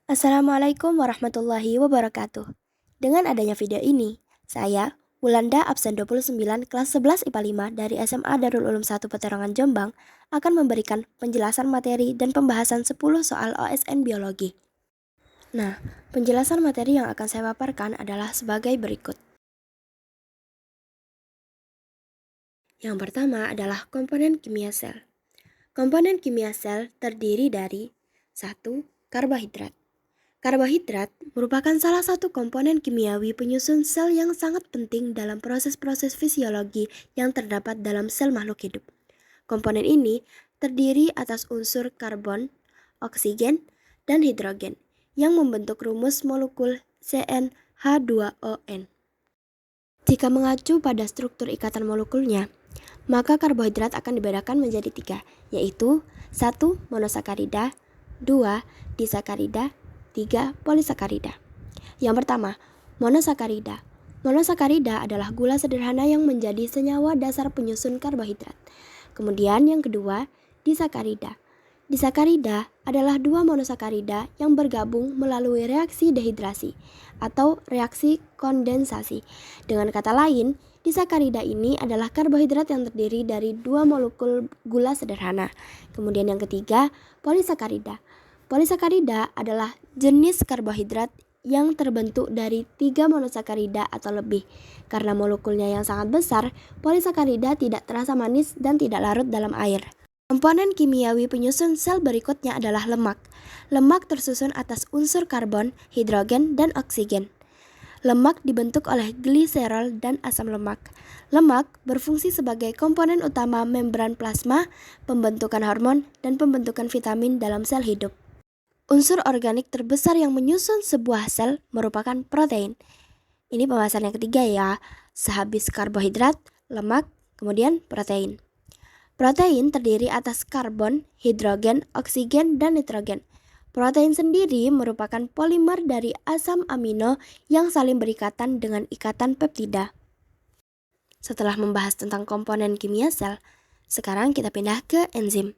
Assalamualaikum warahmatullahi wabarakatuh. Dengan adanya video ini, saya, Wulanda absen 29 kelas 11 IPA 5 dari SMA Darul Ulum 1 Peterangan Jombang akan memberikan penjelasan materi dan pembahasan 10 soal OSN biologi. Nah, penjelasan materi yang akan saya paparkan adalah sebagai berikut. Yang pertama adalah komponen kimia sel. Komponen kimia sel terdiri dari 1. Karbohidrat. Karbohidrat merupakan salah satu komponen kimiawi penyusun sel yang sangat penting dalam proses-proses fisiologi yang terdapat dalam sel makhluk hidup. Komponen ini terdiri atas unsur karbon, oksigen, dan hidrogen yang membentuk rumus molekul CnH2ON. Jika mengacu pada struktur ikatan molekulnya, maka karbohidrat akan dibedakan menjadi 3, yaitu 1. Monosakarida, 2. Disakarida, 3. Polisakarida. Yang pertama, monosakarida. Monosakarida adalah gula sederhana yang menjadi senyawa dasar penyusun karbohidrat. Kemudian yang kedua, disakarida. Disakarida adalah 2 monosakarida yang bergabung melalui reaksi dehidrasi atau reaksi kondensasi. Dengan kata lain, disakarida ini adalah karbohidrat yang terdiri dari 2 molekul gula sederhana. Kemudian yang ketiga, polisakarida. Polisakarida adalah jenis karbohidrat yang terbentuk dari 3 monosakarida atau lebih. Karena molekulnya yang sangat besar, polisakarida tidak terasa manis dan tidak larut dalam air. Komponen kimiawi penyusun sel berikutnya adalah lemak. Lemak tersusun atas unsur karbon, hidrogen, dan oksigen. Lemak dibentuk oleh gliserol dan asam lemak. Lemak berfungsi sebagai komponen utama membran plasma, pembentukan hormon, dan pembentukan vitamin dalam sel hidup. Unsur organik terbesar yang menyusun sebuah sel merupakan protein. Ini pembahasan yang ketiga ya, sehabis karbohidrat, lemak, kemudian protein. Protein terdiri atas karbon, hidrogen, oksigen, dan nitrogen. Protein sendiri merupakan polimer dari asam amino yang saling berikatan dengan ikatan peptida. Setelah membahas tentang komponen kimia sel, sekarang kita pindah ke enzim.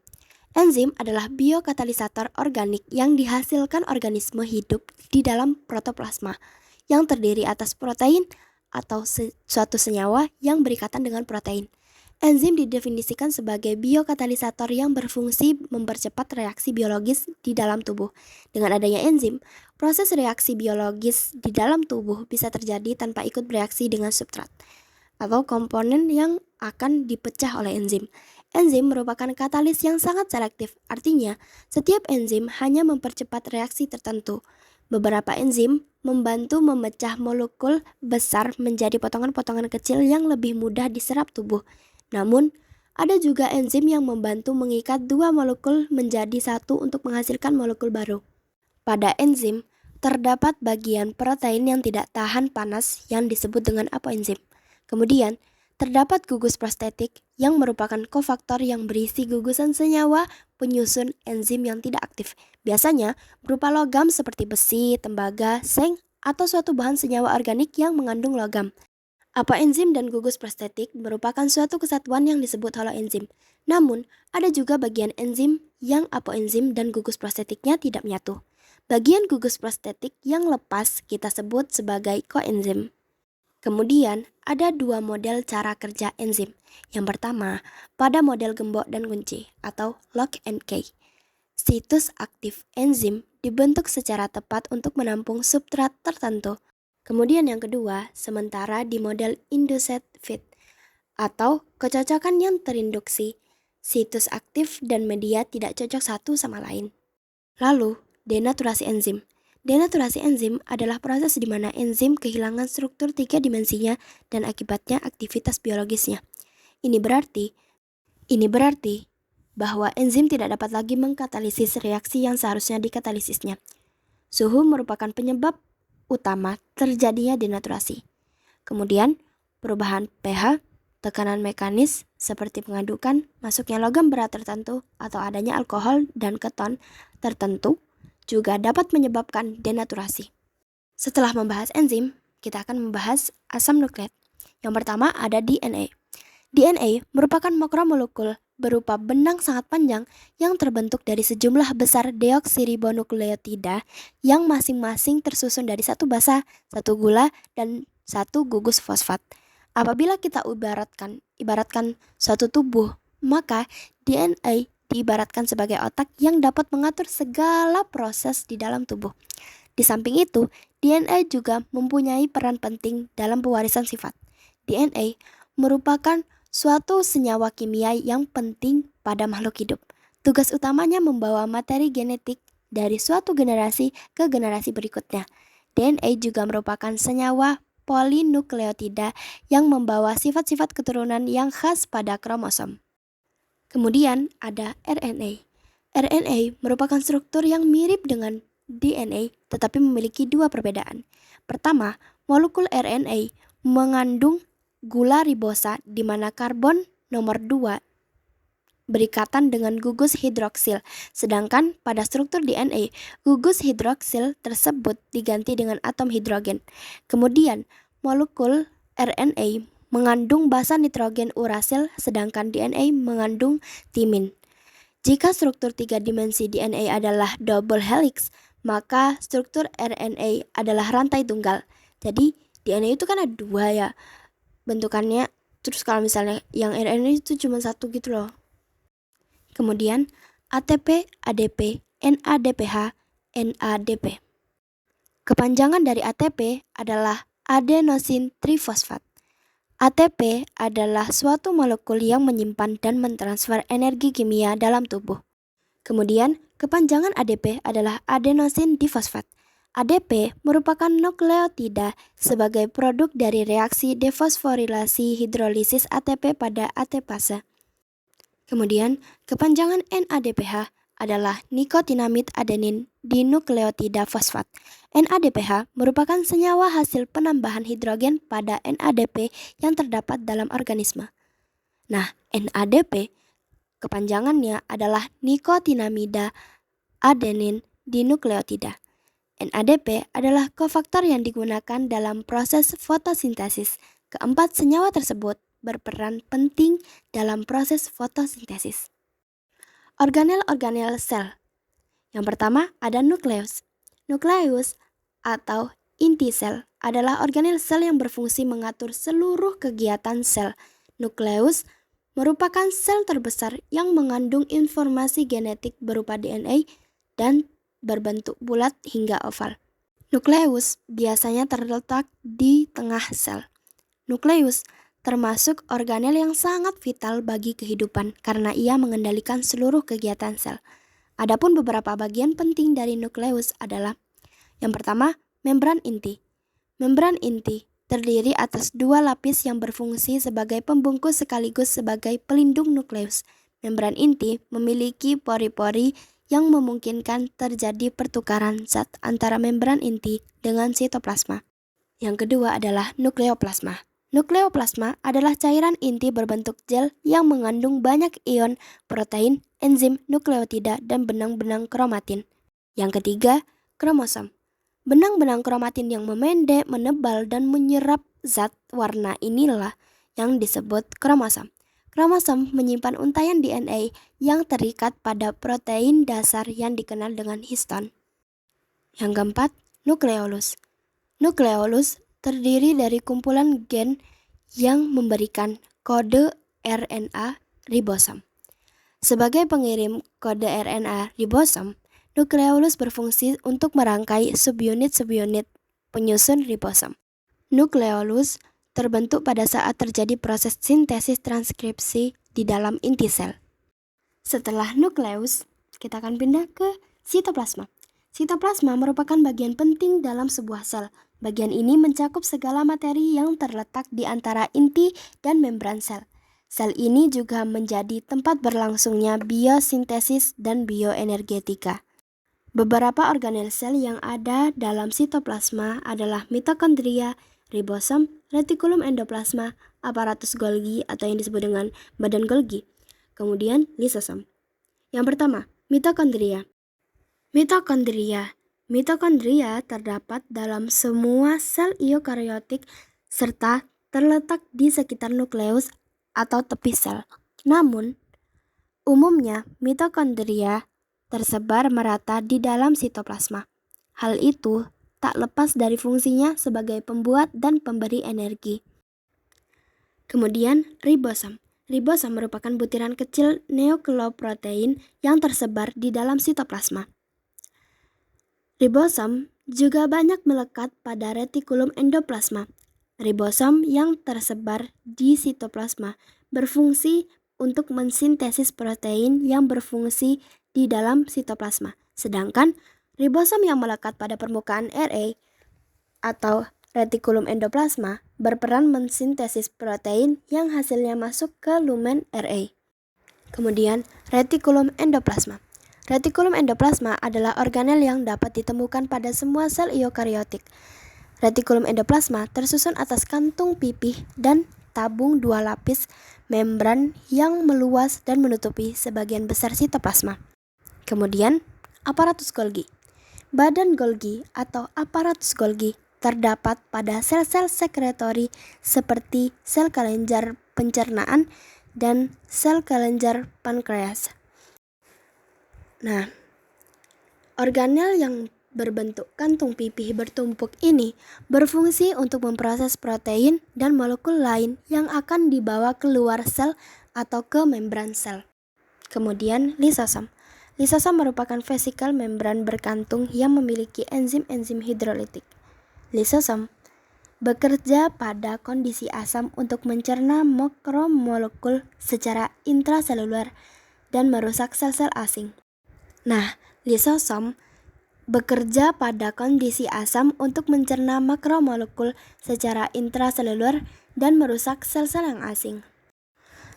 Enzim adalah biokatalisator organik yang dihasilkan organisme hidup di dalam protoplasma yang terdiri atas protein atau suatu senyawa yang berikatan dengan protein. Enzim didefinisikan sebagai biokatalisator yang berfungsi mempercepat reaksi biologis di dalam tubuh. Dengan adanya enzim, proses reaksi biologis di dalam tubuh bisa terjadi tanpa ikut bereaksi dengan substrat atau komponen yang akan dipecah oleh enzim. Enzim merupakan katalis yang sangat selektif, artinya setiap enzim hanya mempercepat reaksi tertentu. Beberapa enzim membantu memecah molekul besar menjadi potongan-potongan kecil yang lebih mudah diserap tubuh. Namun, ada juga enzim yang membantu mengikat 2 molekul menjadi satu untuk menghasilkan molekul baru. Pada enzim, terdapat bagian protein yang tidak tahan panas yang disebut dengan apoenzim. Kemudian, terdapat gugus prostetik yang merupakan kofaktor yang berisi gugusan senyawa penyusun enzim yang tidak aktif. Biasanya berupa logam seperti besi, tembaga, seng, atau suatu bahan senyawa organik yang mengandung logam. Apoenzim dan gugus prostetik merupakan suatu kesatuan yang disebut holoenzim. Namun, ada juga bagian enzim yang apoenzim dan gugus prostetiknya tidak menyatu. Bagian gugus prostetik yang lepas kita sebut sebagai koenzim. Kemudian, ada 2 model cara kerja enzim. Yang pertama, pada model gembok dan kunci atau lock and key. Situs aktif enzim dibentuk secara tepat untuk menampung substrat tertentu. Kemudian yang kedua, sementara di model induced fit atau kecocokan yang terinduksi, situs aktif dan media tidak cocok satu sama lain. Lalu, denaturasi enzim. Denaturasi enzim adalah proses di mana enzim kehilangan struktur 3 dimensinya dan akibatnya aktivitas biologisnya. Ini berarti bahwa enzim tidak dapat lagi mengkatalisis reaksi yang seharusnya dikatalisisnya. Suhu merupakan penyebab utama terjadinya denaturasi. Kemudian, perubahan pH, tekanan mekanis seperti pengadukan, masuknya logam berat tertentu, atau adanya alkohol dan keton tertentu juga dapat menyebabkan denaturasi. Setelah membahas enzim, kita akan membahas asam nukleat. Yang pertama ada DNA. DNA merupakan makromolekul berupa benang sangat panjang yang terbentuk dari sejumlah besar deoksiribonukleotida yang masing-masing tersusun dari satu basa, satu gula, dan satu gugus fosfat. Apabila kita ibaratkan suatu tubuh, maka DNA diibaratkan sebagai otak yang dapat mengatur segala proses di dalam tubuh. Di samping itu, DNA juga mempunyai peran penting dalam pewarisan sifat. DNA merupakan suatu senyawa kimia yang penting pada makhluk hidup. Tugas utamanya membawa materi genetik dari suatu generasi ke generasi berikutnya. DNA juga merupakan senyawa polinukleotida yang membawa sifat-sifat keturunan yang khas pada kromosom. Kemudian ada RNA. RNA merupakan struktur yang mirip dengan DNA tetapi memiliki dua perbedaan. Pertama, molekul RNA mengandung gula ribosa di mana karbon nomor 2 berikatan dengan gugus hidroksil, sedangkan pada struktur DNA, gugus hidroksil tersebut diganti dengan atom hidrogen. Kemudian, molekul RNA mengandung basa nitrogen urasil, sedangkan DNA mengandung timin. Jika struktur 3 dimensi DNA adalah double helix, maka struktur RNA adalah rantai tunggal. Jadi, DNA itu kan ada dua ya bentukannya. Terus kalau misalnya yang RNA itu cuma satu gitu loh. Kemudian ATP, ADP, NADPH, NADP. Kepanjangan dari ATP adalah adenosin trifosfat. ATP adalah suatu molekul yang menyimpan dan mentransfer energi kimia dalam tubuh. Kemudian, kepanjangan ADP adalah adenosin difosfat. ADP merupakan nukleotida sebagai produk dari reaksi defosforilasi hidrolisis ATP pada ATPase. Kemudian, kepanjangan NADPH adalah nikotinamid adenin dinukleotida fosfat. NADPH merupakan senyawa hasil penambahan hidrogen pada NADP yang terdapat dalam organisme. Nah, NADP kepanjangannya adalah nikotinamida adenin dinukleotida. NADP adalah kofaktor yang digunakan dalam proses fotosintesis. Keempat senyawa tersebut berperan penting dalam proses fotosintesis. Organel-organel sel. Yang pertama ada nukleus. Nukleus atau inti sel adalah organel sel yang berfungsi mengatur seluruh kegiatan sel. Nukleus merupakan sel terbesar yang mengandung informasi genetik berupa DNA dan berbentuk bulat hingga oval. Nukleus biasanya terletak di tengah sel. Nukleus termasuk organel yang sangat vital bagi kehidupan karena ia mengendalikan seluruh kegiatan sel. Adapun beberapa bagian penting dari nukleus adalah yang pertama, membran inti. Membran inti terdiri atas dua lapis yang berfungsi sebagai pembungkus sekaligus sebagai pelindung nukleus. Membran inti memiliki pori-pori yang memungkinkan terjadi pertukaran zat antara membran inti dengan sitoplasma. Yang kedua adalah nukleoplasma. Nukleoplasma adalah cairan inti berbentuk gel yang mengandung banyak ion, protein, enzim, nukleotida, dan benang-benang kromatin. Yang ketiga, kromosom. Benang-benang kromatin yang memendek, menebal, dan menyerap zat warna inilah yang disebut kromosom. Kromosom menyimpan untayan DNA yang terikat pada protein dasar yang dikenal dengan histon. Yang keempat, nukleolus. Nukleolus terdiri dari kumpulan gen yang memberikan kode RNA ribosom. Sebagai pengirim kode RNA ribosom, nukleolus berfungsi untuk merangkai subunit-subunit penyusun ribosom. Nukleolus terbentuk pada saat terjadi proses sintesis transkripsi di dalam inti sel. Setelah nukleus, kita akan pindah ke sitoplasma. Sitoplasma merupakan bagian penting dalam sebuah sel. Bagian ini mencakup segala materi yang terletak di antara inti dan membran sel. Sel ini juga menjadi tempat berlangsungnya biosintesis dan bioenergetika. Beberapa organel sel yang ada dalam sitoplasma adalah mitokondria, ribosom, retikulum endoplasma, aparatus Golgi atau yang disebut dengan badan Golgi, kemudian lisosom. Yang pertama, mitokondria. Mitokondria terdapat dalam semua sel eukariotik serta terletak di sekitar nukleus atau tepi sel. Namun, Umumnya, mitokondria tersebar merata di dalam sitoplasma. Hal itu tak lepas dari fungsinya sebagai pembuat dan pemberi energi. Kemudian, ribosom. Ribosom merupakan butiran kecil nukleoprotein yang tersebar di dalam sitoplasma. Ribosom juga banyak melekat pada retikulum endoplasma. Ribosom yang tersebar di sitoplasma berfungsi untuk mensintesis protein yang berfungsi di dalam sitoplasma. Sedangkan ribosom yang melekat pada permukaan RA atau retikulum endoplasma berperan mensintesis protein yang hasilnya masuk ke lumen RA. Kemudian, retikulum endoplasma. Retikulum endoplasma adalah organel yang dapat ditemukan pada semua sel eukariotik. Retikulum endoplasma tersusun atas kantung pipih dan tabung dua lapis membran yang meluas dan menutupi sebagian besar sitoplasma. Kemudian, aparatus Golgi. Badan Golgi atau aparatus Golgi terdapat pada sel-sel sekretori seperti sel kelenjar pencernaan dan sel kelenjar pankreas. Nah, organel yang berbentuk kantung pipih bertumpuk ini berfungsi untuk memproses protein dan molekul lain yang akan dibawa keluar sel atau ke membran sel. Kemudian, lisosom. Lisosom merupakan vesikel membran berkantung yang memiliki enzim-enzim hidrolitik. Lisosom bekerja pada kondisi asam untuk mencerna makromolekul secara intraseluler dan merusak sel-sel asing. Nah, lisosom bekerja pada kondisi asam untuk mencerna makromolekul secara intraseluler dan merusak sel-sel yang asing.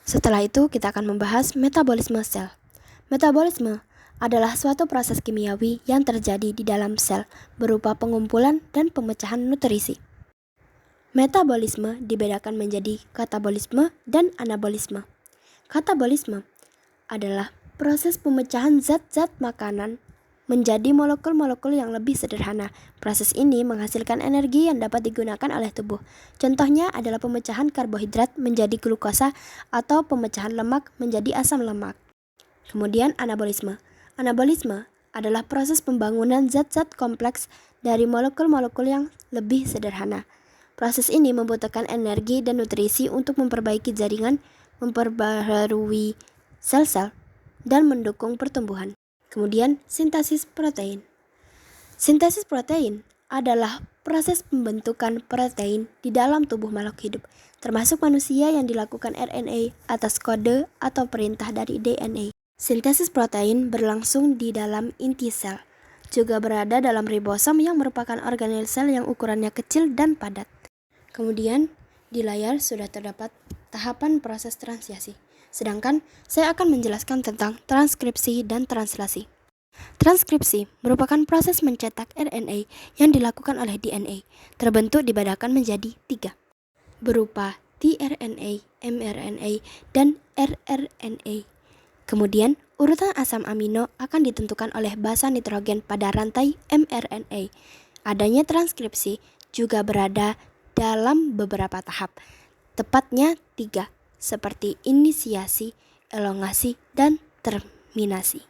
Setelah itu, kita akan membahas metabolisme sel. Metabolisme adalah suatu proses kimiawi yang terjadi di dalam sel berupa pengumpulan dan pemecahan nutrisi. Metabolisme dibedakan menjadi katabolisme dan anabolisme. Katabolisme adalah proses pemecahan zat-zat makanan menjadi molekul-molekul yang lebih sederhana. Proses ini menghasilkan energi yang dapat digunakan oleh tubuh. Contohnya adalah pemecahan karbohidrat menjadi glukosa atau pemecahan lemak menjadi asam lemak. Kemudian anabolisme. Anabolisme adalah proses pembangunan zat-zat kompleks dari molekul-molekul yang lebih sederhana. Proses ini membutuhkan energi dan nutrisi untuk memperbaiki jaringan, memperbaharui sel-sel, dan mendukung pertumbuhan. Kemudian, sintesis protein. Sintesis protein adalah proses pembentukan protein di dalam tubuh makhluk hidup, termasuk manusia yang dilakukan RNA atas kode atau perintah dari DNA. Sintesis protein berlangsung di dalam inti sel, juga berada dalam ribosom yang merupakan organel sel yang ukurannya kecil dan padat. Kemudian, di layar sudah terdapat tahapan proses translasi. Sedangkan saya akan menjelaskan tentang transkripsi dan translasi. Transkripsi merupakan proses mencetak RNA yang dilakukan oleh DNA, terbentuk dibedakan menjadi 3, berupa tRNA, mRNA, dan rRNA. Kemudian, urutan asam amino akan ditentukan oleh basa nitrogen pada rantai mRNA. Adanya transkripsi juga berada dalam beberapa tahap, tepatnya 3, seperti inisiasi, elongasi, dan terminasi.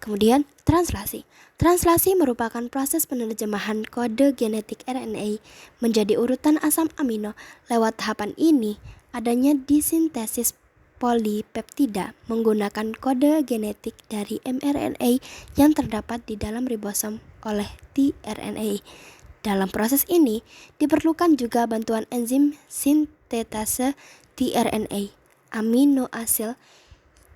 Kemudian, translasi. Translasi merupakan proses penerjemahan kode genetik RNA menjadi urutan asam amino. Lewat tahapan ini, adanya disintesis polipeptida menggunakan kode genetik dari mRNA yang terdapat di dalam ribosom oleh tRNA. Dalam proses ini, diperlukan juga bantuan enzim sintetase tRNA, aminoasil,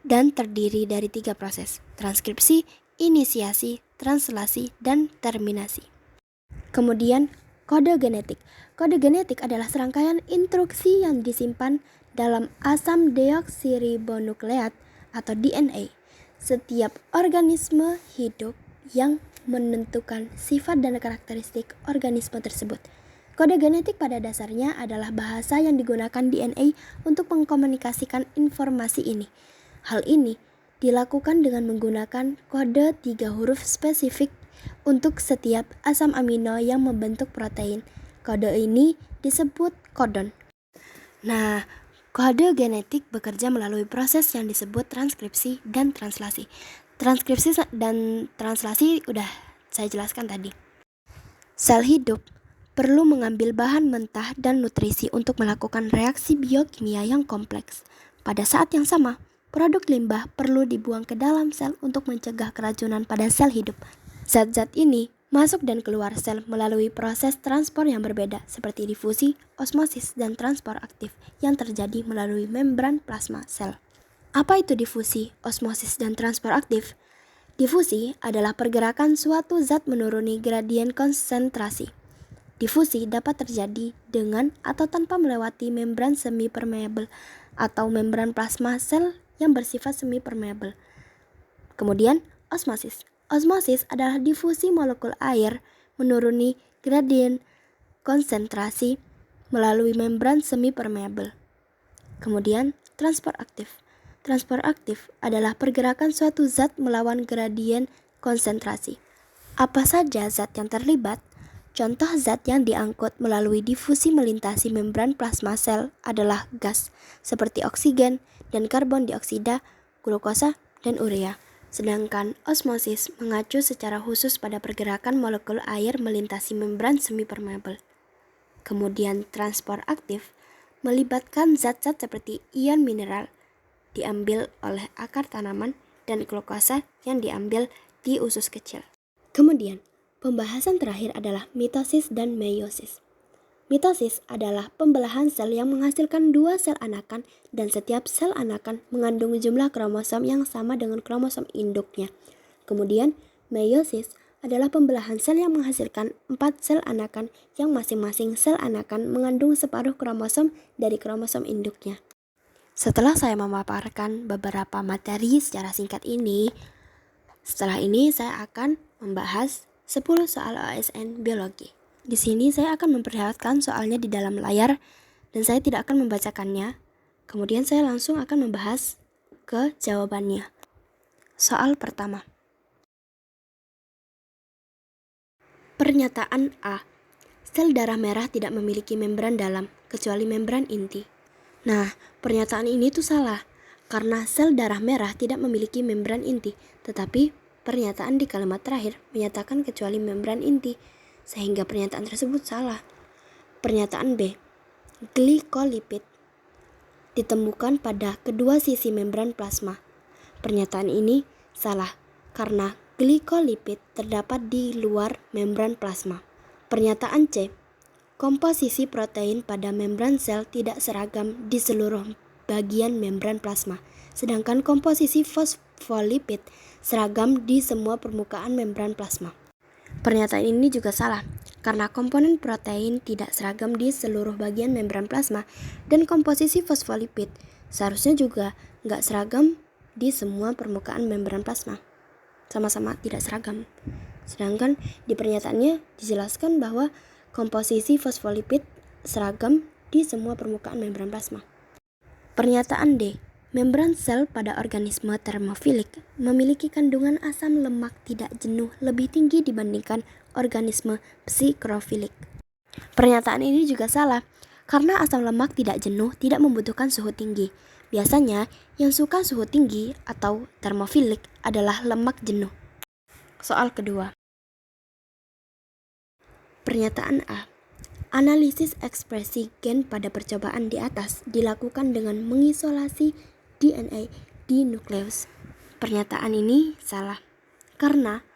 dan terdiri dari 3 proses, transkripsi, inisiasi, translasi, dan terminasi. Kemudian, kode genetik. Kode genetik adalah serangkaian instruksi yang disimpan dalam asam deoksiribonukleat atau DNA. Setiap organisme hidup yang menentukan sifat dan karakteristik organisme tersebut. Kode genetik pada dasarnya adalah bahasa yang digunakan DNA untuk mengkomunikasikan informasi ini. Hal ini dilakukan dengan menggunakan kode 3 huruf spesifik untuk setiap asam amino yang membentuk protein. Kode ini disebut kodon. Nah, Kode genetik bekerja melalui proses yang disebut transkripsi dan translasi. Transkripsi dan translasi udah saya jelaskan tadi. Sel hidup perlu mengambil bahan mentah dan nutrisi untuk melakukan reaksi biokimia yang kompleks. Pada saat yang sama, produk limbah perlu dibuang ke dalam sel untuk mencegah keracunan pada sel hidup. Zat-zat ini masuk dan keluar sel melalui proses transport yang berbeda seperti difusi, osmosis, dan transport aktif yang terjadi melalui membran plasma sel. Apa itu difusi, osmosis, dan transport aktif? Difusi adalah pergerakan suatu zat menuruni gradien konsentrasi. Difusi dapat terjadi dengan atau tanpa melewati membran semi-permeable atau membran plasma sel yang bersifat semi-permeable. Kemudian, osmosis. Osmosis adalah difusi molekul air menuruni gradien konsentrasi melalui membran semi-permeable. Kemudian, transport aktif. Transport aktif adalah pergerakan suatu zat melawan gradien konsentrasi. Apa saja zat yang terlibat? Contoh zat yang diangkut melalui difusi melintasi membran plasma sel adalah gas, seperti oksigen dan karbon dioksida, glukosa, dan urea. Sedangkan osmosis mengacu secara khusus pada pergerakan molekul air melintasi membran semi-permeable. Kemudian transport aktif melibatkan zat-zat seperti ion mineral diambil oleh akar tanaman dan glukosa yang diambil di usus kecil. Kemudian, pembahasan terakhir adalah mitosis dan meiosis. Mitosis adalah pembelahan sel yang menghasilkan dua sel anakan dan setiap sel anakan mengandung jumlah kromosom yang sama dengan kromosom induknya. Kemudian, meiosis adalah pembelahan sel yang menghasilkan 4 sel anakan yang masing-masing sel anakan mengandung separuh kromosom dari kromosom induknya. Setelah saya memaparkan beberapa materi secara singkat ini, setelah ini saya akan membahas 10 soal OSN biologi. Di sini saya akan memperlihatkan soalnya di dalam layar dan saya tidak akan membacakannya. Kemudian saya langsung akan membahas ke jawabannya. Soal pertama. Pernyataan A. Sel darah merah tidak memiliki membran dalam kecuali membran inti. Nah, pernyataan ini tuh salah karena sel darah merah tidak memiliki membran inti, tetapi pernyataan di kalimat terakhir menyatakan kecuali membran inti, sehingga pernyataan tersebut salah. Pernyataan B. Glikolipid ditemukan pada kedua sisi membran plasma. Pernyataan ini salah karena glikolipid terdapat di luar membran plasma. Pernyataan C. Komposisi protein pada membran sel tidak seragam di seluruh bagian membran plasma, sedangkan komposisi fosfolipid seragam di semua permukaan membran plasma. Pernyataan ini juga salah, karena komponen protein tidak seragam di seluruh bagian membran plasma, dan komposisi fosfolipid seharusnya juga nggak seragam di semua permukaan membran plasma. Sama-sama tidak seragam. Sedangkan di pernyataannya dijelaskan bahwa komposisi fosfolipid seragam di semua permukaan membran plasma. Pernyataan D. Membran sel pada organisme termofilik memiliki kandungan asam lemak tidak jenuh lebih tinggi dibandingkan organisme psikrofilik. Pernyataan ini juga salah, karena asam lemak tidak jenuh tidak membutuhkan suhu tinggi. Biasanya, yang suka suhu tinggi atau termofilik adalah lemak jenuh. Soal kedua. Pernyataan A. Analisis ekspresi gen pada percobaan di atas dilakukan dengan mengisolasi DNA di nukleus. Pernyataan ini salah, karena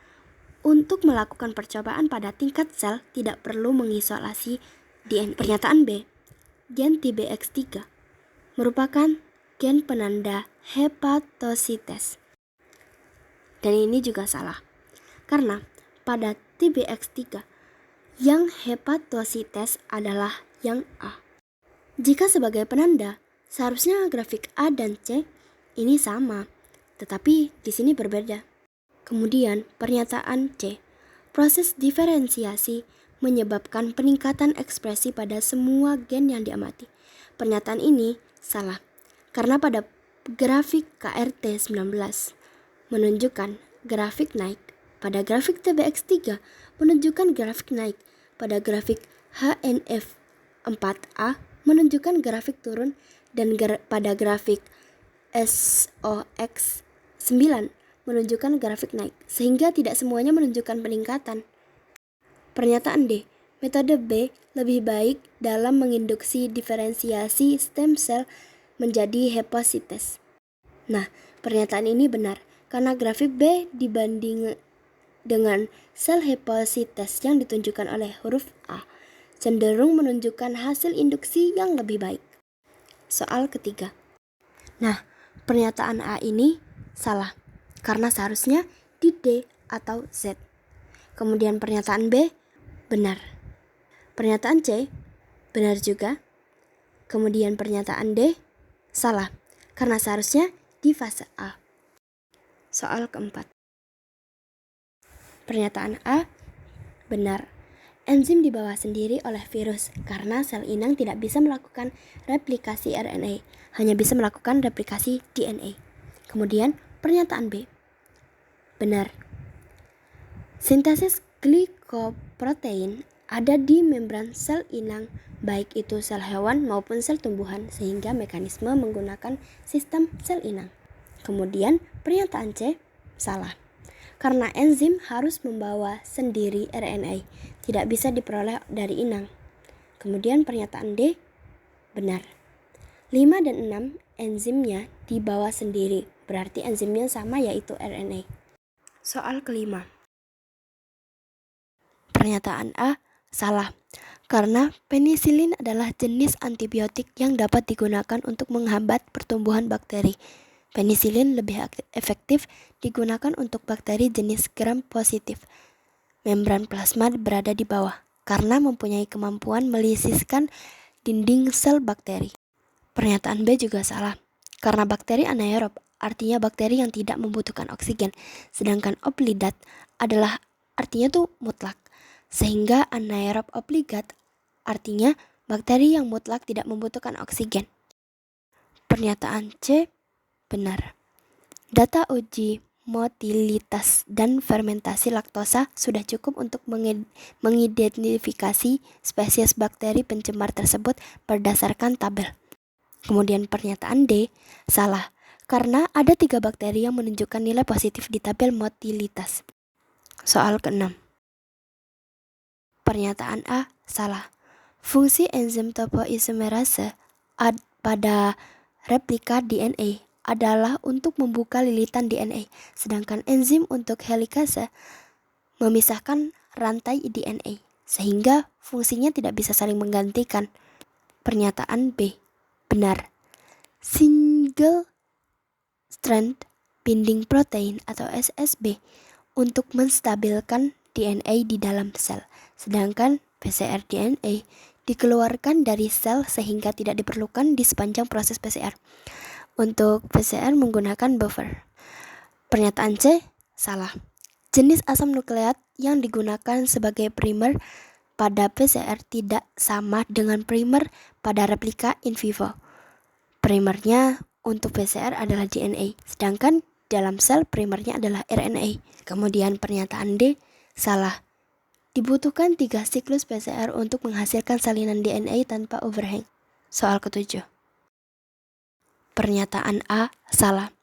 untuk melakukan percobaan pada tingkat sel tidak perlu mengisolasi DNA. Pernyataan B. Gen TBX3 merupakan gen penanda hepatosites. Dan ini juga salah, karena pada TBX3 yang hepatosites adalah yang A. Jika sebagai penanda, seharusnya grafik A dan C ini sama, tetapi di sini berbeda. Kemudian pernyataan C. Proses diferensiasi menyebabkan peningkatan ekspresi pada semua gen yang diamati. Pernyataan ini salah, karena pada grafik KRT19 menunjukkan grafik naik, pada grafik TBX3 menunjukkan grafik naik, pada grafik HNF4A menunjukkan grafik turun, dan pada grafik SOX 9 menunjukkan grafik naik, sehingga tidak semuanya menunjukkan peningkatan. Pernyataan D. Metode B lebih baik dalam menginduksi diferensiasi stem cell menjadi hepatitis. Nah, pernyataan ini benar karena grafik B dibanding dengan sel hepatitis yang ditunjukkan oleh huruf A cenderung menunjukkan hasil induksi yang lebih baik. Soal ketiga. Nah, pernyataan A ini salah karena seharusnya di D atau Z. Kemudian pernyataan B benar. Pernyataan C benar juga. Kemudian pernyataan D salah karena seharusnya di fase A. Soal keempat. Pernyataan A benar. Enzim dibawa sendiri oleh virus karena sel inang tidak bisa melakukan replikasi RNA, hanya bisa melakukan replikasi DNA. Kemudian pernyataan B benar. Sintesis glikoprotein ada di membran sel inang, baik itu sel hewan maupun sel tumbuhan, sehingga mekanisme menggunakan sistem sel inang. Kemudian pernyataan C salah. Karena enzim harus membawa sendiri RNA, tidak bisa diperoleh dari inang. Kemudian pernyataan D benar. 5 dan 6 enzimnya dibawa sendiri, berarti enzimnya sama yaitu RNA. Soal kelima. Pernyataan A salah. Karena penisilin adalah jenis antibiotik yang dapat digunakan untuk menghambat pertumbuhan bakteri. Penisilin lebih efektif digunakan untuk bakteri jenis gram positif. Membran plasma berada di bawah karena mempunyai kemampuan melisiskan dinding sel bakteri. Pernyataan B juga salah. Karena bakteri anaerob, artinya bakteri yang tidak membutuhkan oksigen. Sedangkan obligat adalah artinya tuh mutlak. Sehingga anaerob obligat artinya bakteri yang mutlak tidak membutuhkan oksigen. Pernyataan C benar. Data uji motilitas dan fermentasi laktosa sudah cukup untuk mengidentifikasi spesies bakteri pencemar tersebut berdasarkan tabel. Kemudian pernyataan D salah, karena ada 3 bakteri yang menunjukkan nilai positif di tabel motilitas. Soal ke-6. Pernyataan A salah. Fungsi enzim topoisomerase pada replika DNA adalah untuk membuka lilitan DNA, sedangkan enzim untuk helikase memisahkan rantai DNA, sehingga fungsinya tidak bisa saling menggantikan. Pernyataan B benar. Single strand binding protein atau SSB untuk menstabilkan DNA di dalam sel, sedangkan PCR DNA dikeluarkan dari sel sehingga tidak diperlukan di sepanjang proses PCR. Untuk PCR menggunakan buffer. Pernyataan C salah. Jenis asam nukleat yang digunakan sebagai primer pada PCR tidak sama dengan primer pada replika in vivo. Primernya untuk PCR adalah DNA, sedangkan dalam sel primernya adalah RNA. Kemudian pernyataan D salah. Dibutuhkan 3 siklus PCR untuk menghasilkan salinan DNA tanpa overhang. Soal ke-7. Pernyataan A salah.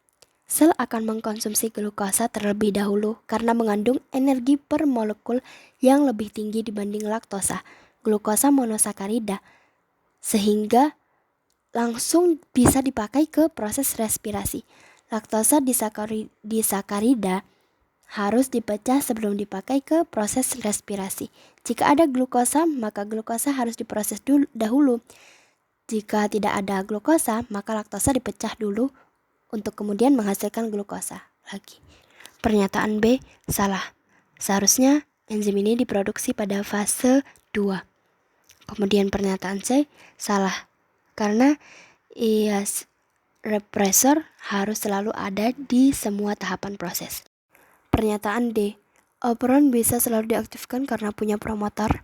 Sel akan mengkonsumsi glukosa terlebih dahulu karena mengandung energi per molekul yang lebih tinggi dibanding laktosa, glukosa monosakarida, sehingga langsung bisa dipakai ke proses respirasi. Laktosa disakarida harus dipecah sebelum dipakai ke proses respirasi. Jika ada glukosa, maka glukosa harus diproses dahulu. Jika tidak ada glukosa, maka laktosa dipecah dulu untuk kemudian menghasilkan glukosa lagi. Pernyataan B salah. Seharusnya enzim ini diproduksi pada fase 2. Kemudian pernyataan C salah. Karena IAS repressor harus selalu ada di semua tahapan proses. Pernyataan D, operon bisa selalu diaktifkan karena punya promotor.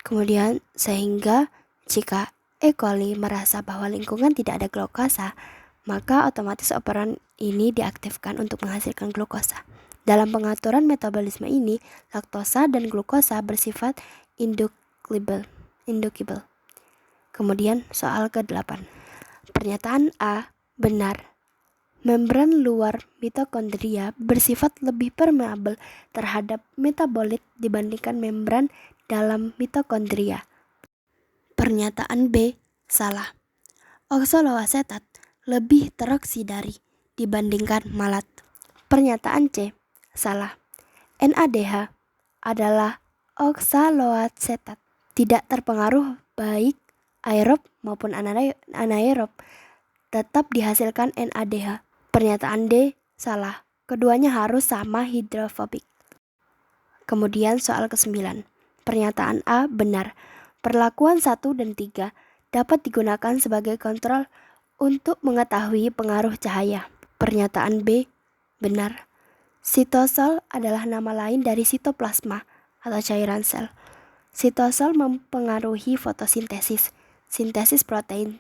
Kemudian sehingga jika E. coli merasa bahwa lingkungan tidak ada glukosa, maka otomatis operon ini diaktifkan untuk menghasilkan glukosa. Dalam pengaturan metabolisme ini, laktosa dan glukosa bersifat inducible. Kemudian soal ke-8. Pernyataan A benar. Membran luar mitokondria bersifat lebih permeabel terhadap metabolit dibandingkan membran dalam mitokondria. Pernyataan B salah. Oksaloasetat lebih teroksidasi dibandingkan malat. Pernyataan C salah. NADH adalah oksaloasetat, tidak terpengaruh baik aerob maupun anaerob, tetap dihasilkan NADH. Pernyataan D salah. Keduanya harus sama hidrofobik. Kemudian soal ke-9. Pernyataan A benar. Perlakuan 1 dan 3 dapat digunakan sebagai kontrol untuk mengetahui pengaruh cahaya. Pernyataan B benar. Sitosol adalah nama lain dari sitoplasma atau cairan sel. Sitosol mempengaruhi fotosintesis. Sintesis protein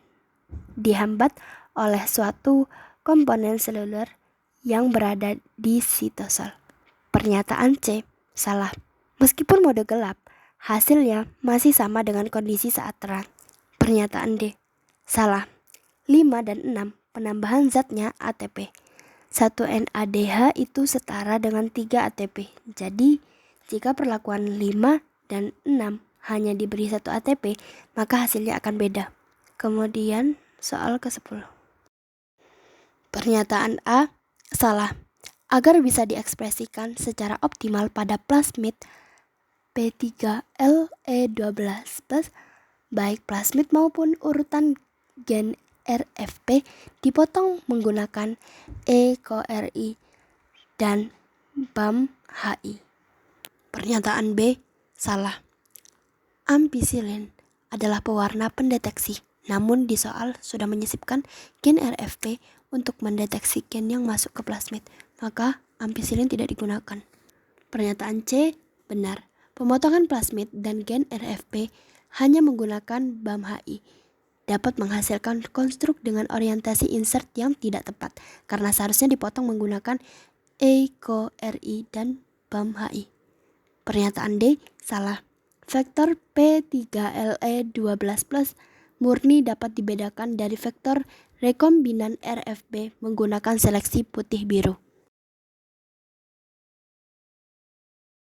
dihambat oleh suatu komponen seluler yang berada di sitosol. Pernyataan C salah. Meskipun mode gelap, hasilnya masih sama dengan kondisi saat terang. Pernyataan D salah. 5 dan 6 penambahan zatnya ATP. 1 NADH itu setara dengan 3 ATP. Jadi, jika perlakuan 5 dan 6 hanya diberi 1 ATP, maka hasilnya akan beda. Kemudian soal ke-10. Pernyataan A salah. Agar bisa diekspresikan secara optimal pada plasmid P3LE12+, baik plasmid maupun urutan gen RFP dipotong menggunakan EcoRI dan BAM-HI. Pernyataan B salah. Ampicillin adalah pewarna pendeteksi, namun di soal sudah menyisipkan gen RFP untuk mendeteksi gen yang masuk ke plasmid, maka ampicillin tidak digunakan. Pernyataan C benar. Pemotongan plasmid dan gen RFP hanya menggunakan BAM-HI dapat menghasilkan konstruk dengan orientasi insert yang tidak tepat, karena seharusnya dipotong menggunakan EcoRI dan BAM-HI. Pernyataan D salah. Vektor P3LE12+ murni dapat dibedakan dari vektor rekombinan RFP menggunakan seleksi putih biru.